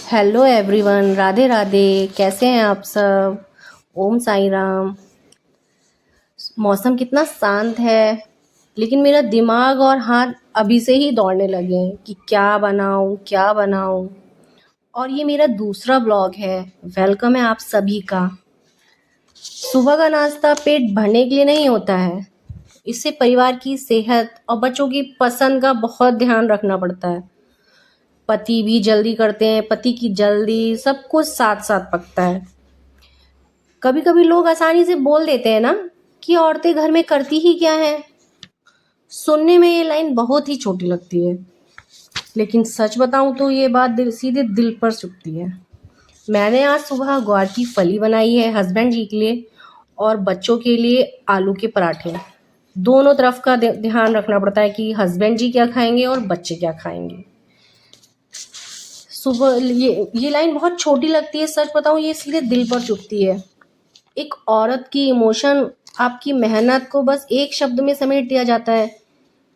Hello everyone, Radhe Radhe. कैसे हैं आप सब? ओम साई राम। मौसम कितना शांत है, लेकिन मेरा दिमाग और हाथ अभी से ही दौड़ने लगे हैं कि क्या बनाऊं क्या बनाऊं। और ये मेरा दूसरा ब्लॉग है। वेलकम है आप सभी का। सुबह का नाश्ता पेट भरने के लिए नहीं होता है, इससे परिवार की सेहत और बच्चों की पसंद का बहुत ध्यान रखना पड़ता है। पति भी जल्दी करते हैं, पति की जल्दी सब कुछ साथ साथ पकता है। कभी कभी लोग आसानी से बोल देते हैं ना कि औरतें घर में करती ही क्या है। सुनने में ये लाइन बहुत ही छोटी लगती है, लेकिन सच बताऊं तो ये बात सीधे दिल पर चुभती है। मैंने आज सुबह ग्वार की फली बनाई है हस्बैंड जी के लिए, और बच्चों के लिए आलू के पराठे। दोनों तरफ का ध्यान रखना पड़ता है कि हस्बैंड जी क्या खाएंगे और बच्चे क्या खाएंगे। सुबह ये लाइन बहुत छोटी लगती है, सच बताऊं ये सीधे दिल पर चुभती है। एक औरत की इमोशन, आपकी मेहनत को बस एक शब्द में समेट दिया जाता है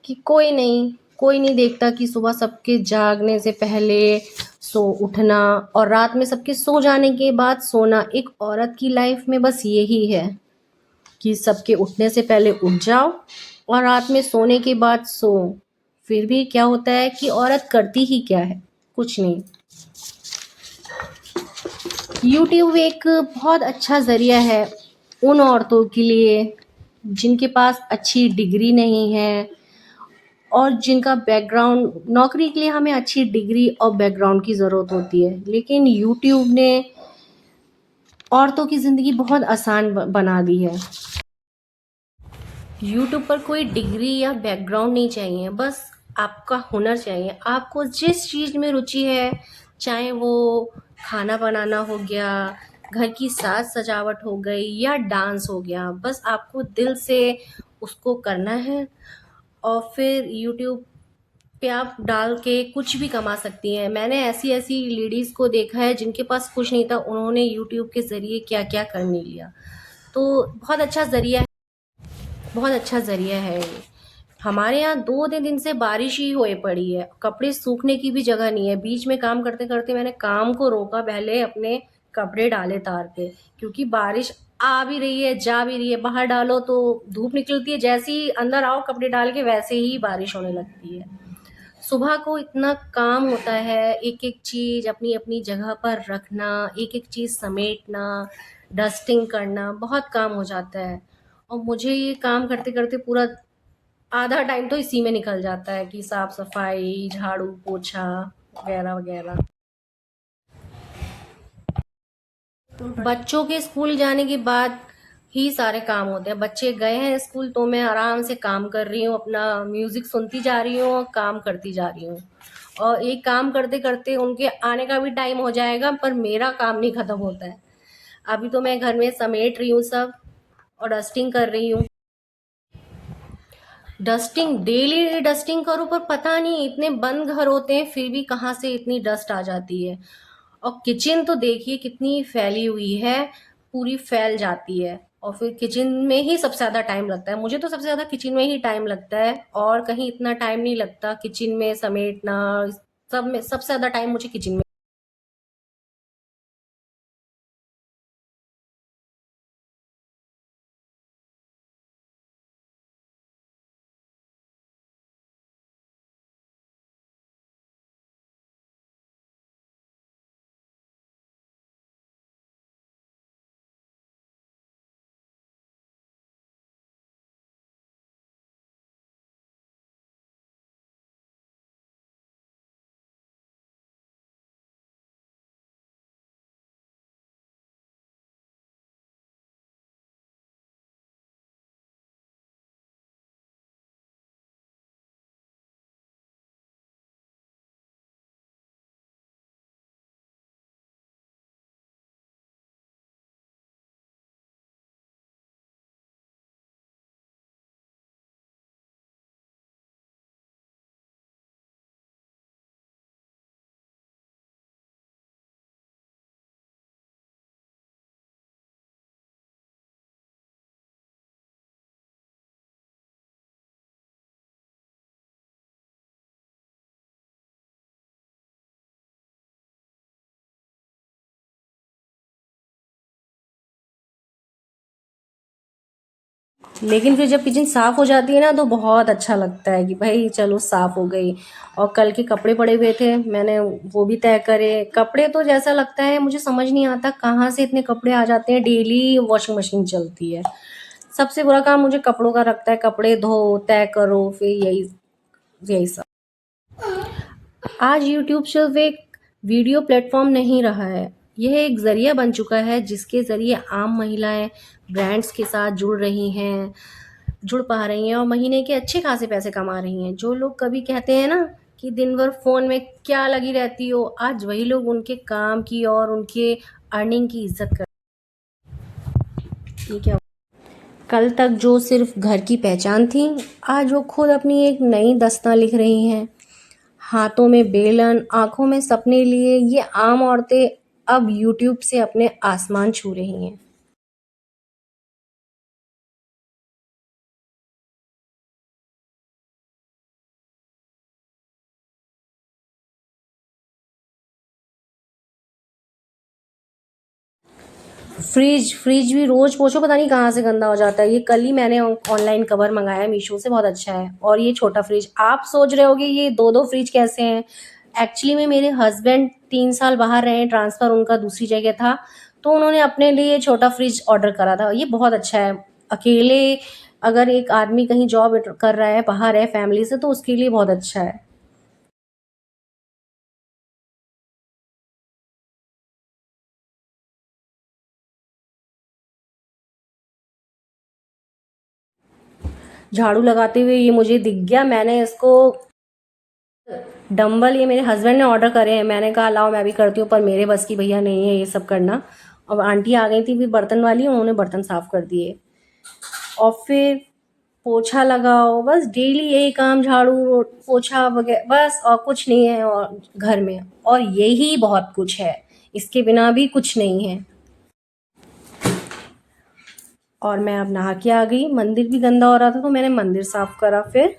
कि कोई नहीं देखता कि सुबह सबके जागने से पहले सो उठना और रात में सबके सो जाने के बाद सोना। एक औरत की लाइफ में बस यही है कि सबके उठने से पहले उठ जाओ और रात में सोने के बाद सो। फिर भी क्या होता है कि औरत करती ही क्या है? कुछ नहीं। यूट्यूब एक बहुत अच्छा ज़रिया है उन औरतों के लिए जिनके पास अच्छी डिग्री नहीं है, और जिनका बैकग्राउंड, नौकरी के लिए हमें अच्छी डिग्री और बैकग्राउंड की ज़रूरत होती है, लेकिन यूट्यूब ने औरतों की ज़िंदगी बहुत आसान बना दी है। यूट्यूब पर कोई डिग्री या बैकग्राउंड नहीं चाहिए, बस आपका हुनर चाहिए। आपको जिस चीज़ में रुचि है, चाहे वो खाना बनाना हो गया, घर की साज सजावट हो गई या डांस हो गया, बस आपको दिल से उसको करना है। और फिर यूट्यूब पे आप डाल के कुछ भी कमा सकती हैं। मैंने ऐसी ऐसी लेडीज़ को देखा है जिनके पास कुछ नहीं था, उन्होंने यूट्यूब के ज़रिए क्या क्या कर नहीं लिया। तो बहुत अच्छा ज़रिया है ये। हमारे यहाँ 2 दिन से बारिश ही होए पड़ी है, कपड़े सूखने की भी जगह नहीं है। बीच में काम करते करते मैंने काम को रोका, पहले अपने कपड़े डाले तार पे, क्योंकि बारिश आ भी रही है जा भी रही है। बाहर डालो तो धूप निकलती है, जैसे ही अंदर आओ कपड़े डाल के वैसे ही बारिश होने लगती है। सुबह को इतना काम होता है, एक एक चीज़ अपनी अपनी जगह पर रखना, एक एक चीज़ समेटना, डस्टिंग करना, बहुत काम हो जाता है। और मुझे ये काम करते करते पूरा आधा टाइम तो इसी में निकल जाता है कि साफ सफाई, झाड़ू पोछा वगैरह वगैरह। बच्चों के स्कूल जाने के बाद ही सारे काम होते हैं। बच्चे गए हैं स्कूल तो मैं आराम से काम कर रही हूँ, अपना म्यूजिक सुनती जा रही हूँ और काम करती जा रही हूँ। और एक काम करते करते उनके आने का भी टाइम हो जाएगा, पर मेरा काम नहीं खत्म होता है। अभी तो मैं घर में समेट रही हूँ सब, और डस्टिंग कर रही हूँ। डस्टिंग डेली डस्टिंग करूँ, पर पता नहीं इतने बंद घर होते हैं फिर भी कहाँ से इतनी डस्ट आ जाती है। और किचन तो देखिए कितनी फैली हुई है, पूरी फैल जाती है। और फिर किचन में ही सबसे ज़्यादा टाइम लगता है, मुझे तो सबसे ज़्यादा किचन में ही टाइम लगता है, और कहीं इतना टाइम नहीं लगता किचन में समेटना। सब में सबसे ज़्यादा टाइम मुझे किचन में लेकिन फिर जब किचन साफ़ हो जाती है ना तो बहुत अच्छा लगता है कि भाई चलो साफ़ हो गई। और कल के कपड़े पड़े हुए थे, मैंने वो भी तय करे। कपड़े तो जैसा लगता है मुझे समझ नहीं आता कहाँ से इतने कपड़े आ जाते हैं, डेली वॉशिंग मशीन चलती है। सबसे बुरा काम मुझे कपड़ों का लगता है, कपड़े धो, तय करो, फिर यही यही सब। आज यूट्यूब सिर्फ एक वीडियो प्लेटफॉर्म नहीं रहा है, यह एक ज़रिया बन चुका है जिसके ज़रिए आम महिलाएं ब्रांड्स के साथ जुड़ पा रही हैं और महीने के अच्छे खासे पैसे कमा रही हैं। जो लोग कभी कहते हैं ना कि दिन भर फ़ोन में क्या लगी रहती हो, आज वही लोग उनके काम की और उनके अर्निंग की इज़्ज़त कर। ये क्या? कल तक जो सिर्फ घर की पहचान थी, आज वो खुद अपनी एक नई दास्तां लिख रही हैं। हाथों में बेलन, आँखों में सपने लिए ये आम औरतें अब यूट्यूब से अपने आसमान छू रही हैं। फ्रिज भी रोज़ पोछो पता नहीं कहाँ से गंदा हो जाता है। ये कल ही मैंने ऑनलाइन कवर मंगाया मीशो से, बहुत अच्छा है। और ये छोटा फ्रिज, आप सोच रहे होगे ये 2-2 फ्रिज कैसे हैं? एक्चुअली में मेरे हस्बैंड 3 साल बाहर रहे, ट्रांसफ़र उनका दूसरी जगह था, तो उन्होंने अपने लिए छोटा फ्रिज ऑर्डर करा था। ये बहुत अच्छा है। अकेले अगर एक आदमी कहीं जॉब कर रहा है, बाहर है फैमिली से, तो उसके लिए बहुत अच्छा है। झाड़ू लगाते हुए ये मुझे दिख गया, मैंने इसको डंबल ये मेरे हस्बैंड ने ऑर्डर करे हैं, मैंने कहा लाओ मैं भी करती हूँ, पर मेरे बस की भैया नहीं है ये सब करना। अब आंटी आ गई थी फिर बर्तन वाली, उन्होंने बर्तन साफ कर दिए। और फिर पोछा लगाओ, बस डेली यही काम, झाड़ू पोछा वगैरह, बस और कुछ नहीं है और घर में, और यही बहुत कुछ है, इसके बिना भी कुछ नहीं है। और मैं अब नहा के आ गई, मंदिर भी गंदा हो रहा था तो मैंने मंदिर साफ करा। फिर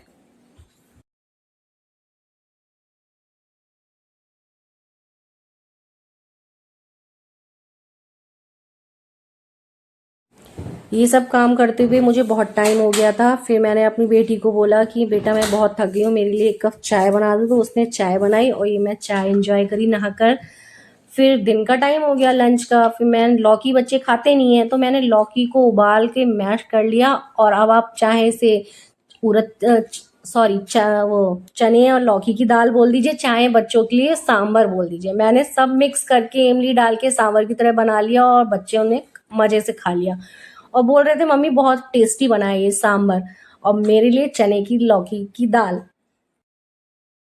ये सब काम करते हुए मुझे बहुत टाइम हो गया था। फिर मैंने अपनी बेटी को बोला कि बेटा मैं बहुत थक गई हूँ, मेरे लिए 1 कप चाय बना दो, तो उसने चाय बनाई और ये मैं चाय एंजॉय करी नहाकर। फिर दिन का टाइम हो गया लंच का, फिर मैं लौकी, बच्चे खाते नहीं हैं, तो मैंने लौकी को उबाल के मैश कर लिया। और अब आप चाहे इसे उड़द सॉरी वो चने और लौकी की दाल बोल दीजिए, चाहे बच्चों के लिए सांभर बोल दीजिए। मैंने सब मिक्स करके इमली डाल के सांभर की तरह बना लिया और बच्चों ने मज़े से खा लिया और बोल रहे थे मम्मी बहुत टेस्टी बना है ये सांभर। और मेरे लिए चने की लौकी की दाल।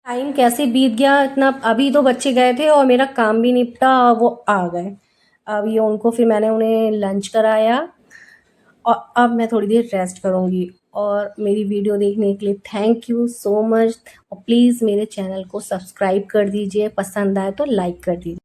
टाइम कैसे बीत गया इतना, अभी तो बच्चे गए थे और मेरा काम भी निपटा, वो आ गए। अब ये उनको, फिर मैंने उन्हें लंच कराया और अब मैं थोड़ी देर रेस्ट करूँगी। और मेरी वीडियो देखने के लिए थैंक यू सो मच। और प्लीज़ मेरे चैनल को सब्सक्राइब कर दीजिए, पसंद आए तो लाइक कर दीजिए।